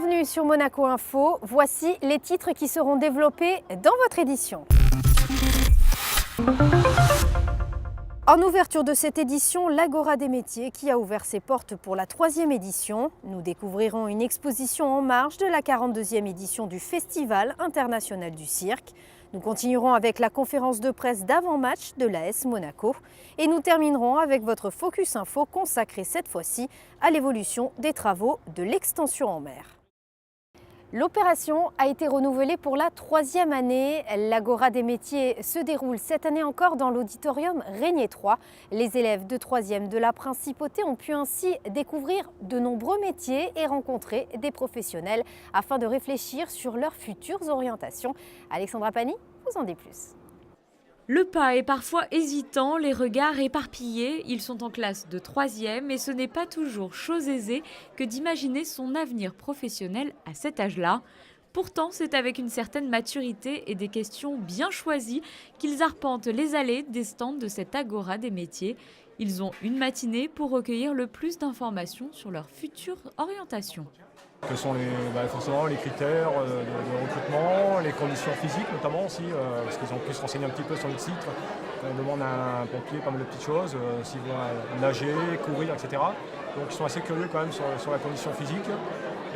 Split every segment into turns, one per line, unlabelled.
Bienvenue sur Monaco Info, voici les titres qui seront développés dans votre édition. En ouverture de cette édition, l'Agora des métiers qui a ouvert ses portes pour la 3e édition. Nous découvrirons une exposition en marge de la 42e édition du Festival international du cirque. Nous continuerons avec la conférence de presse d'avant-match de l'AS Monaco et nous terminerons avec votre Focus Info consacré cette fois-ci à l'évolution des travaux de l'extension en mer. L'opération a été renouvelée pour la 3e année. L'Agora des métiers se déroule cette année encore dans l'auditorium Régnier 3. Les élèves de 3e de la Principauté ont pu ainsi découvrir de nombreux métiers et rencontrer des professionnels afin de réfléchir sur leurs futures orientations. Alexandra Pani vous en dit plus.
Le pas est parfois hésitant, les regards éparpillés. Ils sont en classe de 3e et ce n'est pas toujours chose aisée que d'imaginer son avenir professionnel à cet âge-là. Pourtant, c'est avec une certaine maturité et des questions bien choisies qu'ils arpentent les allées des stands de cette Agora des métiers. Ils ont une matinée pour recueillir le plus d'informations sur leur future orientation.
Que sont forcément les critères de recrutement, les conditions physiques notamment aussi, parce qu'ils ont pu se renseigner un petit peu sur le site. On demande à un pompier pas mal de petites choses, s'il doit nager, courir, etc. Donc ils sont assez curieux quand même sur la condition physique.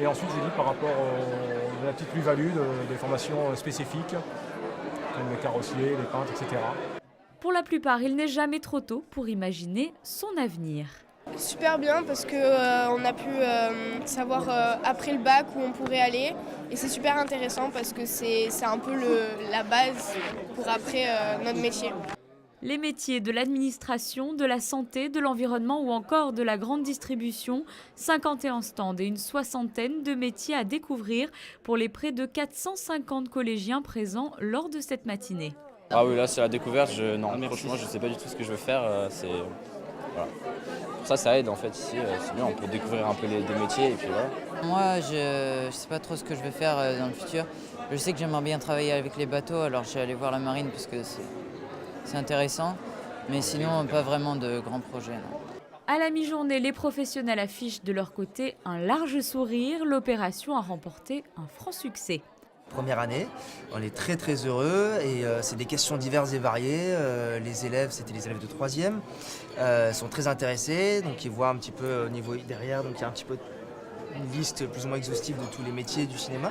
Et ensuite j'ai dit par rapport à la petite plus-value des formations spécifiques, comme les carrossiers, les peintres, etc.
Pour la plupart, il n'est jamais trop tôt pour imaginer son avenir.
Super bien parce qu'on a pu savoir après le bac où on pourrait aller et c'est super intéressant parce que c'est un peu la base pour après notre métier.
Les métiers de l'administration, de la santé, de l'environnement ou encore de la grande distribution, 51 stands et une 60aine de métiers à découvrir pour les près de 450 collégiens présents lors de cette matinée.
Ah oui, là c'est la découverte, franchement je ne sais pas du tout ce que je veux faire, voilà. Ça aide en fait ici, c'est bien, on peut découvrir un peu des métiers et puis voilà.
Moi je ne sais pas trop ce que je vais faire dans le futur. Je sais que j'aimerais bien travailler avec les bateaux, alors je vais aller voir la marine parce que c'est intéressant. Mais sinon pas vraiment de grands projets. Non.
À la mi-journée, les professionnels affichent de leur côté un large sourire. L'opération a remporté un franc succès.
Première année, on est très très heureux et c'est des questions diverses et variées. Les élèves, c'était les élèves de 3e, sont très intéressés, donc ils voient un petit peu au niveau derrière, donc il y a un petit peu une liste plus ou moins exhaustive de tous les métiers du cinéma.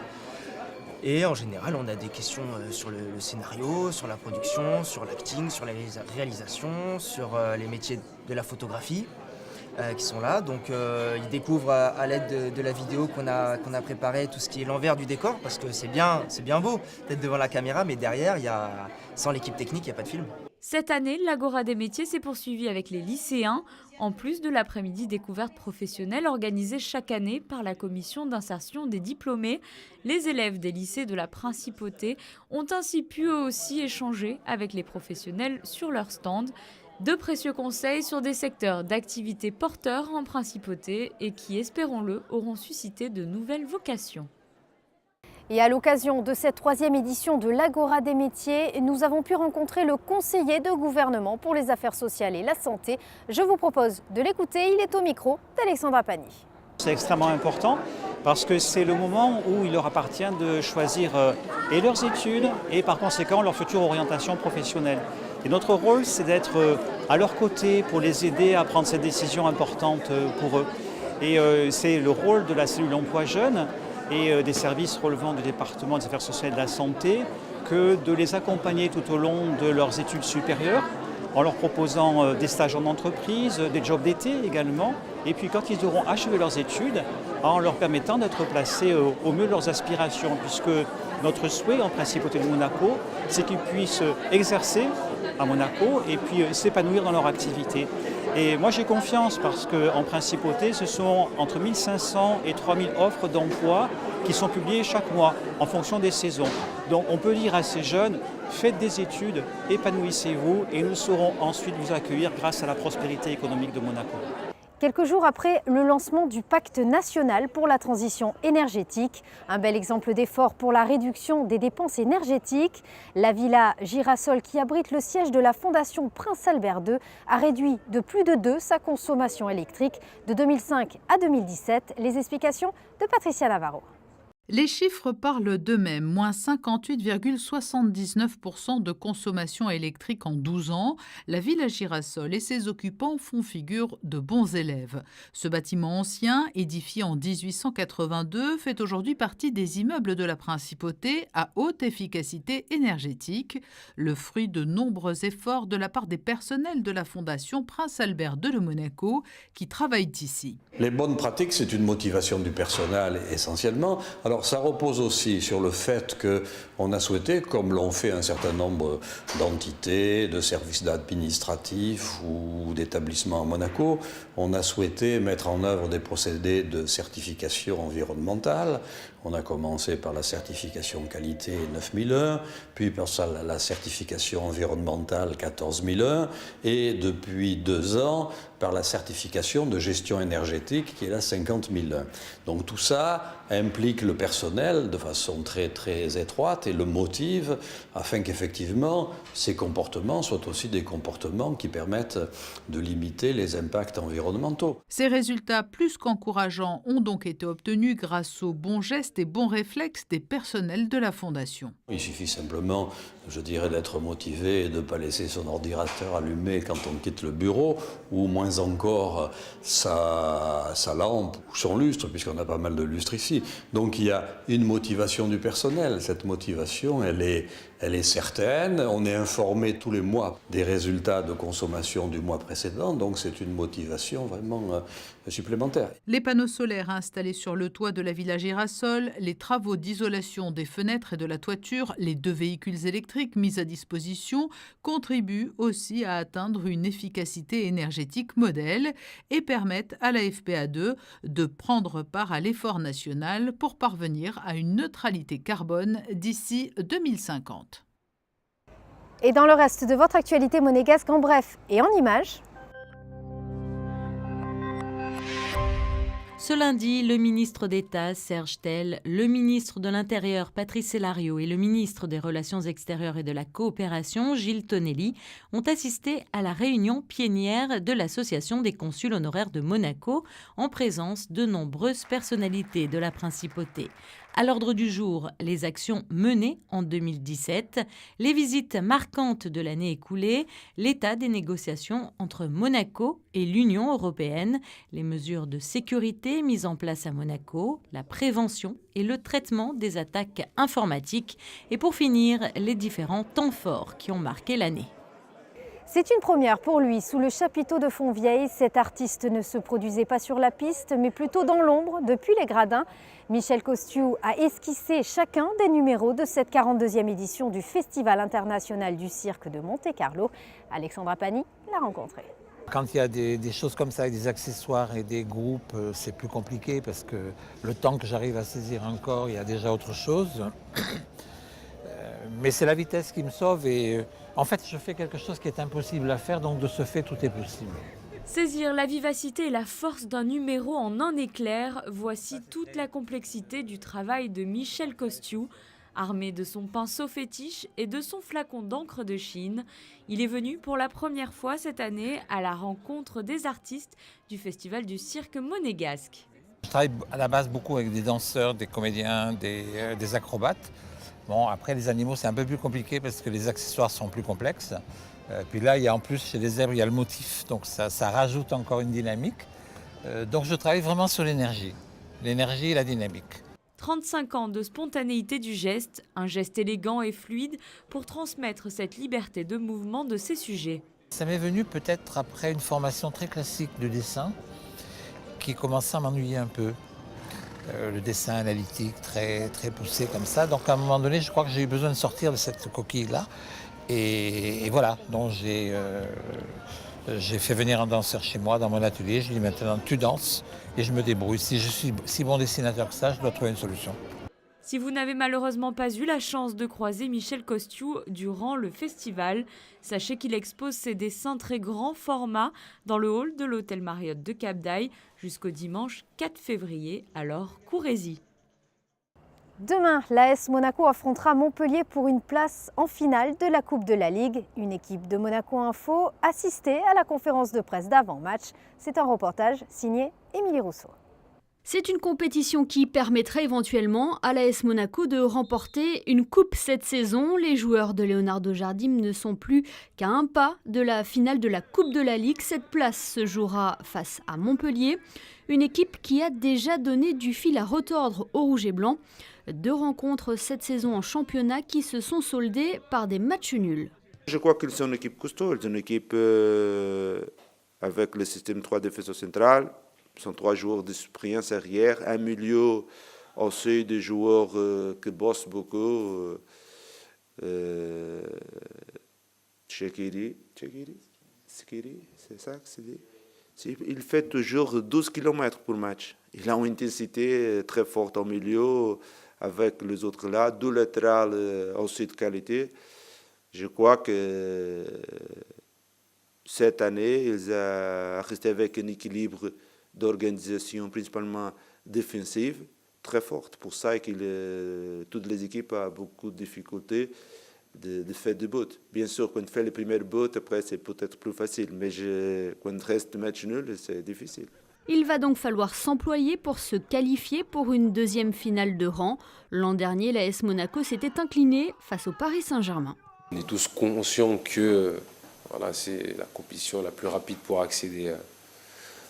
Et en général, on a des questions sur le scénario, sur la production, sur l'acting, sur la réalisation, sur les métiers de la photographie. Qui sont là, donc ils découvrent à l'aide de la vidéo qu'on a préparée tout ce qui est l'envers du décor, parce que c'est bien beau d'être devant la caméra, mais derrière, sans l'équipe technique, il n'y a pas de film.
Cette année, l'Agora des métiers s'est poursuivie avec les lycéens, en plus de l'après-midi découverte professionnelle organisée chaque année par la commission d'insertion des diplômés. Les élèves des lycées de la Principauté ont ainsi pu eux aussi échanger avec les professionnels sur leur stand. De précieux conseils sur des secteurs d'activité porteurs en Principauté et qui, espérons-le, auront suscité de nouvelles vocations.
Et à l'occasion de cette 3e édition de l'Agora des métiers, nous avons pu rencontrer le conseiller de gouvernement pour les affaires sociales et la santé. Je vous propose de l'écouter, il est au micro d'Alexandra Pani.
C'est extrêmement important parce que c'est le moment où il leur appartient de choisir et leurs études et par conséquent leur future orientation professionnelle. Et notre rôle, c'est d'être à leur côté pour les aider à prendre cette décision importante pour eux. Et c'est le rôle de la cellule emploi jeune et des services relevant du département des affaires sociales et de la santé que de les accompagner tout au long de leurs études supérieures en leur proposant des stages en entreprise, des jobs d'été également. Et puis quand ils auront achevé leurs études, en leur permettant d'être placés au mieux de leurs aspirations, puisque notre souhait en Principauté de Monaco, c'est qu'ils puissent exercer à Monaco et puis s'épanouir dans leur activité. Et moi j'ai confiance parce qu'en Principauté, ce sont entre 1500 et 3000 offres d'emploi qui sont publiées chaque mois en fonction des saisons. Donc on peut dire à ces jeunes, faites des études, épanouissez-vous et nous saurons ensuite vous accueillir grâce à la prospérité économique de Monaco.
Quelques jours après le lancement du pacte national pour la transition énergétique, un bel exemple d'effort pour la réduction des dépenses énergétiques, la villa Girasol qui abrite le siège de la Fondation Prince Albert II a réduit de plus de 2 sa consommation électrique de 2005 à 2017. Les explications de Patricia Navarro.
Les chiffres parlent d'eux-mêmes, moins 58,79% de consommation électrique en 12 ans. La Villa Girasol et ses occupants font figure de bons élèves. Ce bâtiment ancien, édifié en 1882, fait aujourd'hui partie des immeubles de la Principauté à haute efficacité énergétique, le fruit de nombreux efforts de la part des personnels de la Fondation Prince Albert de Monaco qui travaillent ici.
Les bonnes pratiques, c'est une motivation du personnel essentiellement. Alors ça repose aussi sur le fait qu'on a souhaité, comme l'ont fait un certain nombre d'entités, de services administratifs ou d'établissements à Monaco, on a souhaité mettre en œuvre des procédés de certification environnementale. On a commencé par la certification qualité 9001, puis par la certification environnementale 14001 et depuis 2 ans par la certification de gestion énergétique qui est la 50001. Donc tout ça implique le personnel de façon très très étroite et le motive afin qu'effectivement ces comportements soient aussi des comportements qui permettent de limiter les impacts environnementaux.
Ces résultats plus qu'encourageants ont donc été obtenus grâce aux bons gestes et bons réflexes des personnels de la Fondation.
Il suffit simplement, je dirais, d'être motivé et de ne pas laisser son ordinateur allumé quand on quitte le bureau, ou moins encore sa lampe ou son lustre, puisqu'on a pas mal de lustres ici. Donc il y a une motivation du personnel. Cette motivation, elle est certaine. On est informé tous les mois des résultats de consommation du mois précédent, donc c'est une motivation vraiment supplémentaire.
Les panneaux solaires installés sur le toit de la Villa Girasol, les travaux d'isolation des fenêtres et de la toiture, les 2 véhicules électriques mis à disposition contribuent aussi à atteindre une efficacité énergétique modèle et permettent à la FPA2 de prendre part à l'effort national pour parvenir à une neutralité carbone d'ici 2050.
Et dans le reste de votre actualité monégasque en bref et en images.
Ce lundi, le ministre d'État, Serge Tell, le ministre de l'Intérieur, Patrice Sellario, et le ministre des Relations extérieures et de la Coopération, Gilles Tonelli, ont assisté à la réunion plénière de l'Association des consuls honoraires de Monaco, en présence de nombreuses personnalités de la Principauté. À l'ordre du jour, les actions menées en 2017, les visites marquantes de l'année écoulée, l'état des négociations entre Monaco et l'Union européenne, les mesures de sécurité mises en place à Monaco, la prévention et le traitement des attaques informatiques et pour finir, les différents temps forts qui ont marqué l'année.
C'est une première pour lui. Sous le chapiteau de Fontvieille, cet artiste ne se produisait pas sur la piste, mais plutôt dans l'ombre, depuis les gradins. Michel Costiu a esquissé chacun des numéros de cette 42e édition du Festival international du cirque de Monte-Carlo. Alexandra Pani l'a rencontré.
Quand il y a des choses comme ça, avec des accessoires et des groupes, c'est plus compliqué parce que le temps que j'arrive à saisir un corps, il y a déjà autre chose. Mais c'est la vitesse qui me sauve et en fait je fais quelque chose qui est impossible à faire, donc de ce fait tout est possible.
Saisir la vivacité et la force d'un numéro en un éclair, voici toute la complexité du travail de Michel Costiu. Armé de son pinceau fétiche et de son flacon d'encre de Chine, il est venu pour la première fois cette année à la rencontre des artistes du Festival du cirque monégasque.
Je travaille à la base beaucoup avec des danseurs, des comédiens, des acrobates. Bon, après les animaux c'est un peu plus compliqué parce que les accessoires sont plus complexes. Puis là, il y a en plus chez les zèbres, il y a le motif, donc ça rajoute encore une dynamique. Donc je travaille vraiment sur l'énergie et la dynamique.
35 ans de spontanéité du geste, un geste élégant et fluide pour transmettre cette liberté de mouvement de ses sujets.
Ça m'est venu peut-être après une formation très classique de dessin qui commençait à m'ennuyer un peu. Le dessin analytique très, très poussé comme ça. Donc à un moment donné, je crois que j'ai eu besoin de sortir de cette coquille-là. Et voilà, donc j'ai fait venir un danseur chez moi dans mon atelier. Je lui ai dit maintenant tu danses et je me débrouille. Si je suis si bon dessinateur que ça, je dois trouver une solution.
Si vous n'avez malheureusement pas eu la chance de croiser Michel Costiu durant le festival, sachez qu'il expose ses dessins très grand format dans le hall de l'hôtel Marriott de Cap d'Aille jusqu'au dimanche 4 février, alors courez-y.
Demain, l'AS Monaco affrontera Montpellier pour une place en finale de la Coupe de la Ligue. Une équipe de Monaco Info assistée à la conférence de presse d'avant-match. C'est un reportage signé Émilie Rousseau.
C'est une compétition qui permettrait éventuellement à l'AS Monaco de remporter une coupe cette saison. Les joueurs de Leonardo Jardim ne sont plus qu'à un pas de la finale de la Coupe de la Ligue. Cette place se jouera face à Montpellier, une équipe qui a déjà donné du fil à retordre aux Rouges et Blancs. 2 rencontres cette saison en championnat qui se sont soldées par des matchs nuls.
Je crois qu'ils sont une équipe costaud, ils sont une équipe avec le système 3 défenseurs centrales. Ce sont 3 joueurs d'expérience arrière, un milieu aussi des joueurs qui bossent beaucoup. Chekiri, c'est ça que c'est dit. Il fait toujours 12 km pour match. Il a une intensité très forte au milieu, avec les autres là, 2 latérales aussi de qualité. Je crois que cette année, ils ont resté avec un équilibre d'organisation principalement défensive très forte. Pour ça que toutes les équipes ont beaucoup de difficultés de faire des buts. Bien sûr, quand on fait les premiers buts, après c'est peut-être plus facile, mais quand il reste match nul, c'est difficile.
Il va donc falloir s'employer pour se qualifier pour une 2e finale de rang. L'an dernier, l'AS Monaco s'était incliné face au Paris Saint-Germain.
On est tous conscients que c'est la compétition la plus rapide pour accéder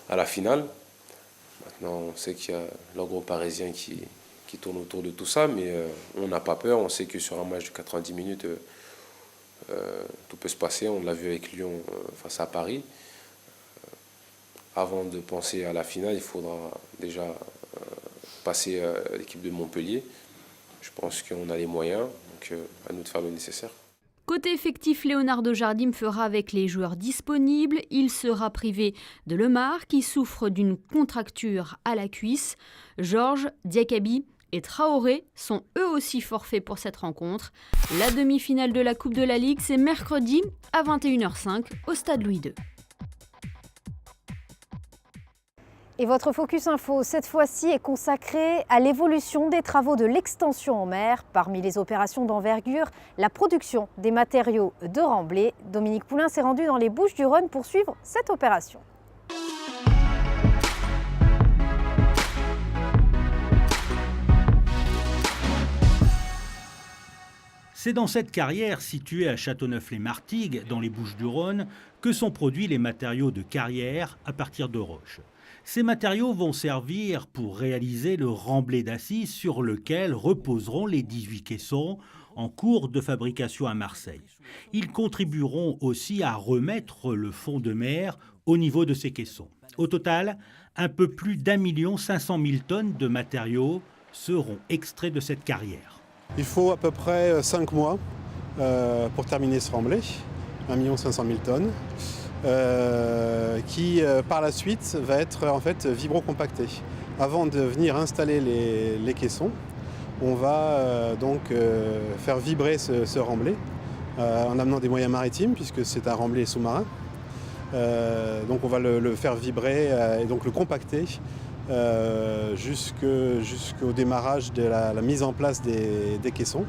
à la finale. Maintenant, on sait qu'il y a l'agro parisien qui tourne autour de tout ça, mais on n'a pas peur. On sait que sur un match de 90 minutes, tout peut se passer. On l'a vu avec Lyon face à Paris. Avant de penser à la finale, il faudra déjà passer à l'équipe de Montpellier. Je pense qu'on a les moyens, donc à nous de faire le nécessaire.
Côté effectif, Leonardo Jardim fera avec les joueurs disponibles. Il sera privé de Lemar qui souffre d'une contracture à la cuisse. Georges, Diakabi et Traoré sont eux aussi forfaits pour cette rencontre. La demi-finale de la Coupe de la Ligue, c'est mercredi à 21h05 au Stade Louis II.
Et votre Focus Info, cette fois-ci, est consacré à l'évolution des travaux de l'extension en mer. Parmi les opérations d'envergure, la production des matériaux de remblai. Dominique Poulain s'est rendu dans les Bouches-du-Rhône pour suivre cette opération.
C'est dans cette carrière située à Châteauneuf-les-Martigues, dans les Bouches-du-Rhône, que sont produits les matériaux de carrière à partir de roches. Ces matériaux vont servir pour réaliser le remblai d'assises sur lequel reposeront les 18 caissons en cours de fabrication à Marseille. Ils contribueront aussi à remettre le fond de mer au niveau de ces caissons. Au total, un peu plus d'1 500 000 tonnes de matériaux seront extraits de cette carrière.
Il faut à peu près 5 mois pour terminer ce remblai, 1 500 000 tonnes. Qui par la suite va être en fait vibrocompacté. Avant de venir installer les caissons, on va donc faire vibrer ce remblai en amenant des moyens maritimes puisque c'est un remblai sous-marin. Donc on va le faire vibrer et donc le compacter jusqu'au démarrage de la mise en place des caissons.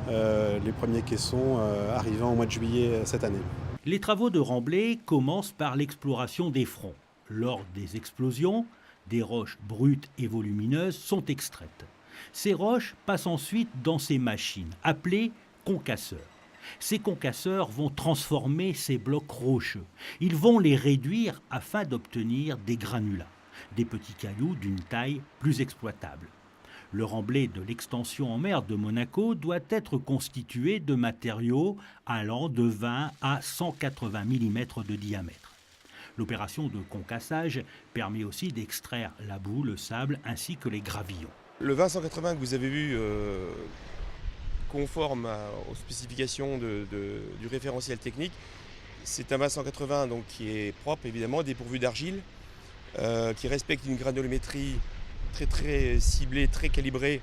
Les premiers caissons arrivant au mois de juillet cette année.
Les travaux de remblai commencent par l'exploration des fronts. Lors des explosions, des roches brutes et volumineuses sont extraites. Ces roches passent ensuite dans ces machines, appelées concasseurs. Ces concasseurs vont transformer ces blocs rocheux. Ils vont les réduire afin d'obtenir des granulats, des petits cailloux d'une taille plus exploitable. Le remblai de l'extension en mer de Monaco doit être constitué de matériaux allant de 20 à 180 mm de diamètre. L'opération de concassage permet aussi d'extraire la boue, le sable ainsi que les gravillons.
Le 20-180 que vous avez vu conforme aux spécifications du référentiel technique, c'est un 20-180 donc qui est propre évidemment, dépourvu d'argile, qui respecte une granulométrie très ciblé, très calibré,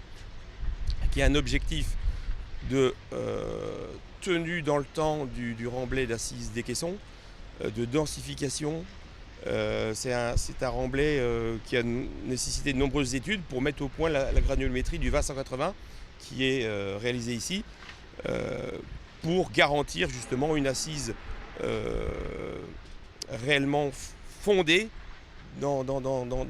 qui a un objectif de tenue dans le temps du remblai d'assises des caissons, de densification. C'est un remblai qui a nécessité de nombreuses études pour mettre au point la granulométrie du 20-180 qui est réalisée ici, pour garantir justement une assise réellement fondée dans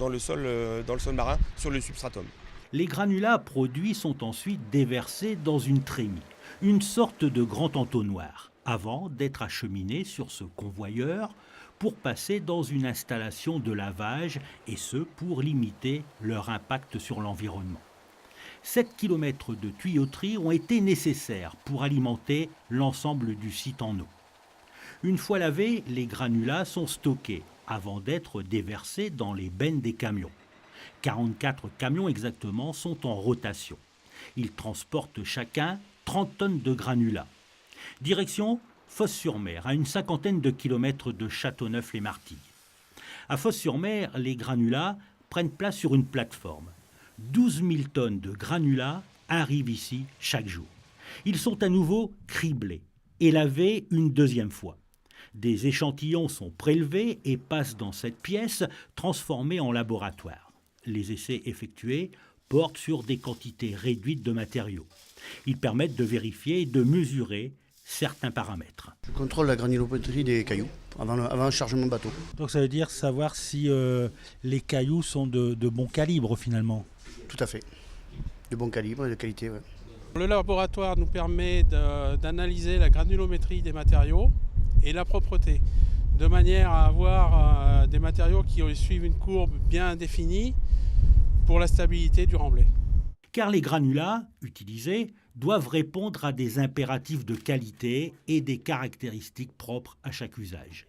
le sol marin, sur le substratum.
Les granulats produits sont ensuite déversés dans une trémie, une sorte de grand entonnoir, avant d'être acheminés sur ce convoyeur pour passer dans une installation de lavage, et ce pour limiter leur impact sur l'environnement. 7 km de tuyauterie ont été nécessaires pour alimenter l'ensemble du site en eau. Une fois lavés, les granulats sont stockés avant d'être déversés dans les bennes des camions. 44 camions exactement sont en rotation. Ils transportent chacun 30 tonnes de granulats. Direction Fos-sur-Mer, à une cinquantaine de kilomètres de Châteauneuf-les-Martilles. À Fos-sur-Mer, les granulats prennent place sur une plateforme. 12 000 tonnes de granulats arrivent ici chaque jour. Ils sont à nouveau criblés et lavés une deuxième fois. Des échantillons sont prélevés et passent dans cette pièce transformée en laboratoire. Les essais effectués portent sur des quantités réduites de matériaux. Ils permettent de vérifier et de mesurer certains paramètres.
Je contrôle la granulométrie des cailloux avant le chargement de bateau.
Donc ça veut dire savoir si les cailloux sont de bon calibre finalement.
Tout à fait. De bon calibre et de qualité, ouais.
Le laboratoire nous permet d'analyser la granulométrie des matériaux et la propreté, de manière à avoir des matériaux qui suivent une courbe bien définie pour la stabilité du remblai.
Car les granulats utilisés doivent répondre à des impératifs de qualité et des caractéristiques propres à chaque usage.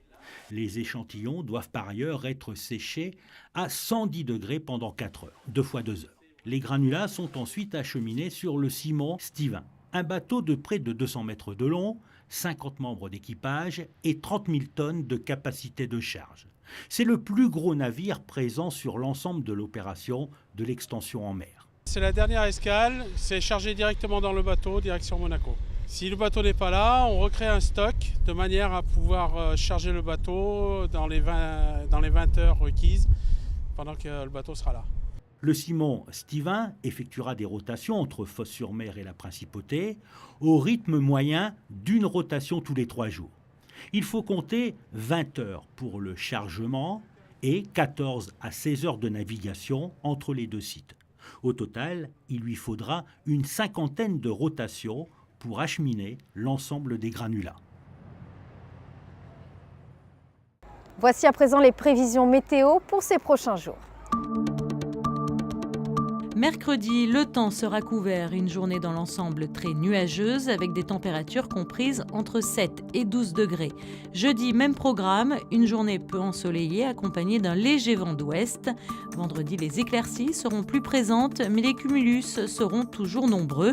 Les échantillons doivent par ailleurs être séchés à 110 degrés pendant 4 heures, 2 fois 2 heures. Les granulats sont ensuite acheminés sur le Simon Stevin, un bateau de près de 200 mètres de long, 50 membres d'équipage et 30 000 tonnes de capacité de charge. C'est le plus gros navire présent sur l'ensemble de l'opération de l'extension en mer.
C'est la dernière escale, c'est chargé directement dans le bateau, direction Monaco. Si le bateau n'est pas là, on recrée un stock de manière à pouvoir charger le bateau dans les 20 heures requises pendant que le bateau sera là.
Le Simon Stevin effectuera des rotations entre Fos-sur-Mer et la Principauté au rythme moyen d'une rotation tous les 3 jours. Il faut compter 20 heures pour le chargement et 14 à 16 heures de navigation entre les deux sites. Au total, il lui faudra une cinquantaine de rotations pour acheminer l'ensemble des granulats.
Voici à présent les prévisions météo pour ces prochains jours.
Mercredi, le temps sera couvert, une journée dans l'ensemble très nuageuse avec des températures comprises entre 7 et 12 degrés. Jeudi, même programme, une journée peu ensoleillée accompagnée d'un léger vent d'ouest. Vendredi, les éclaircies seront plus présentes, mais les cumulus seront toujours nombreux.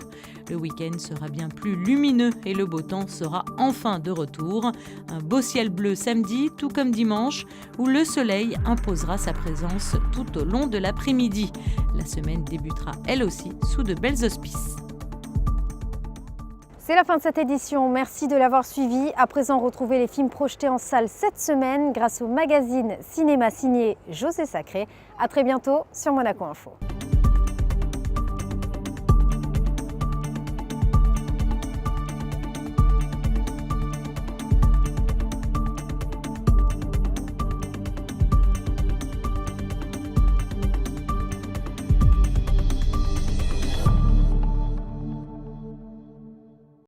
Le week-end sera bien plus lumineux et le beau temps sera enfin de retour. Un beau ciel bleu samedi, tout comme dimanche, où le soleil imposera sa présence tout au long de l'après-midi. La semaine débutera elle aussi sous de belles auspices.
C'est la fin de cette édition, merci de l'avoir suivi. À présent, retrouvez les films projetés en salle cette semaine grâce au magazine Cinéma signé José Sacré. À très bientôt sur Monaco Info.